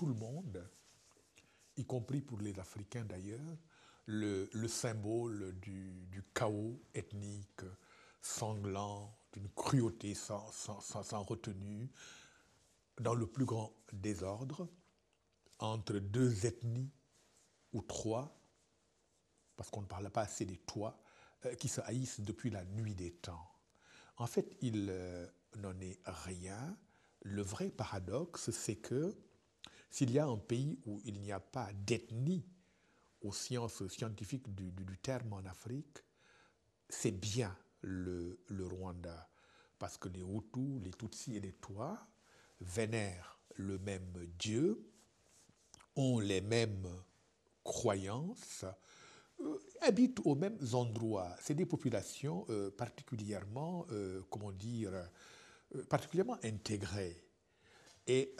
tout le monde, y compris pour les Africains d'ailleurs, le symbole du chaos ethnique sanglant, d'une cruauté sans retenue, dans le plus grand désordre, entre deux ethnies ou trois, parce qu'on ne parle pas assez des toi, qui se haïssent depuis la nuit des temps. En fait, il n'en est rien. Le vrai paradoxe, c'est que s'il y a un pays où il n'y a pas d'ethnie aux sciences scientifiques du terme en Afrique, c'est bien le Rwanda. Parce que les Hutus, les Tutsis et les Twa vénèrent le même Dieu, ont les mêmes croyances, habitent aux mêmes endroits. C'est des populations particulièrement, comment dire, particulièrement intégrées. Et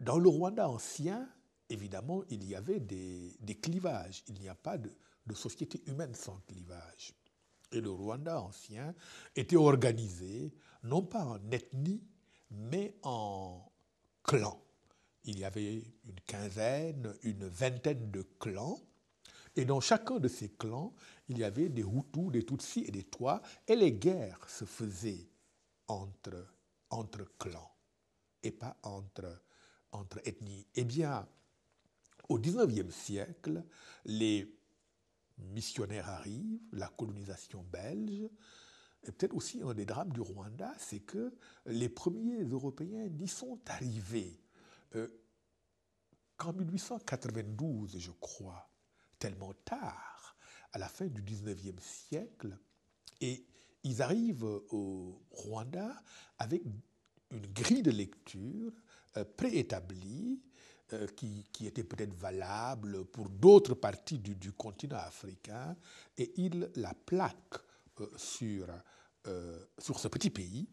dans le Rwanda ancien, évidemment, il y avait des clivages. Il n'y a pas de société humaine sans clivage. Et le Rwanda ancien était organisé, non pas en ethnie, mais en clans. Il y avait une quinzaine, une vingtaine de clans. Et dans chacun de ces clans, il y avait des Hutus, des Tutsis et des Twa. Et les guerres se faisaient entre clans et pas entre ethnies. Eh bien, au XIXe siècle, les missionnaires arrivent, la colonisation belge, et peut-être aussi un des drames du Rwanda, c'est que les premiers Européens n'y sont arrivés qu'en 1892, je crois, tellement tard, à la fin du XIXe siècle, et ils arrivent au Rwanda avec une grille de lecture préétablie qui était peut-être valable pour d'autres parties du continent africain, et ils la plaquent sur ce petit pays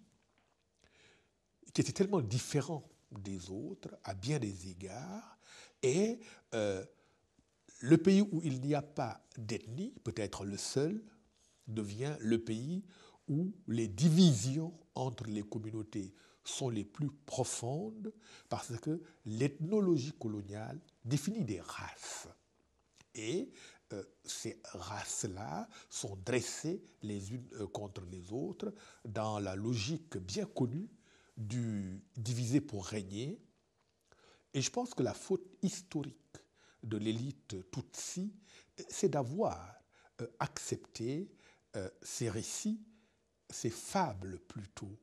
qui était tellement différent des autres à bien des égards, et le pays où il n'y a pas d'ethnie, peut-être le seul, devient le pays où les divisions entre les communautés sont les plus profondes, parce que l'ethnologie coloniale définit des races. Et ces races-là sont dressées les unes contre les autres dans la logique bien connue du diviser pour régner. Et je pense que la faute historique de l'élite Tutsi, c'est d'avoir accepté ces récits, ces fables plutôt,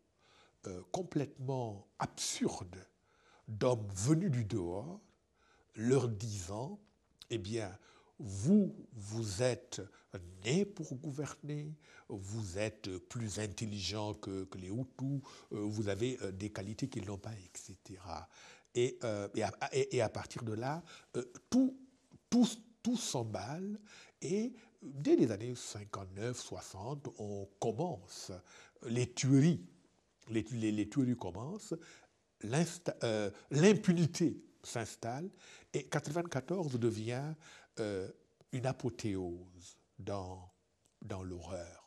complètement absurdes d'hommes venus du dehors, leur disant, eh bien, vous êtes nés pour gouverner, vous êtes plus intelligents que les Hutus, vous avez des qualités qu'ils n'ont pas, etc. Et à partir de là, tout s'emballe, et dès les années 59-60, on commence, les tueries commencent, l'impunité s'installe, et 1994 devient une apothéose dans l'horreur.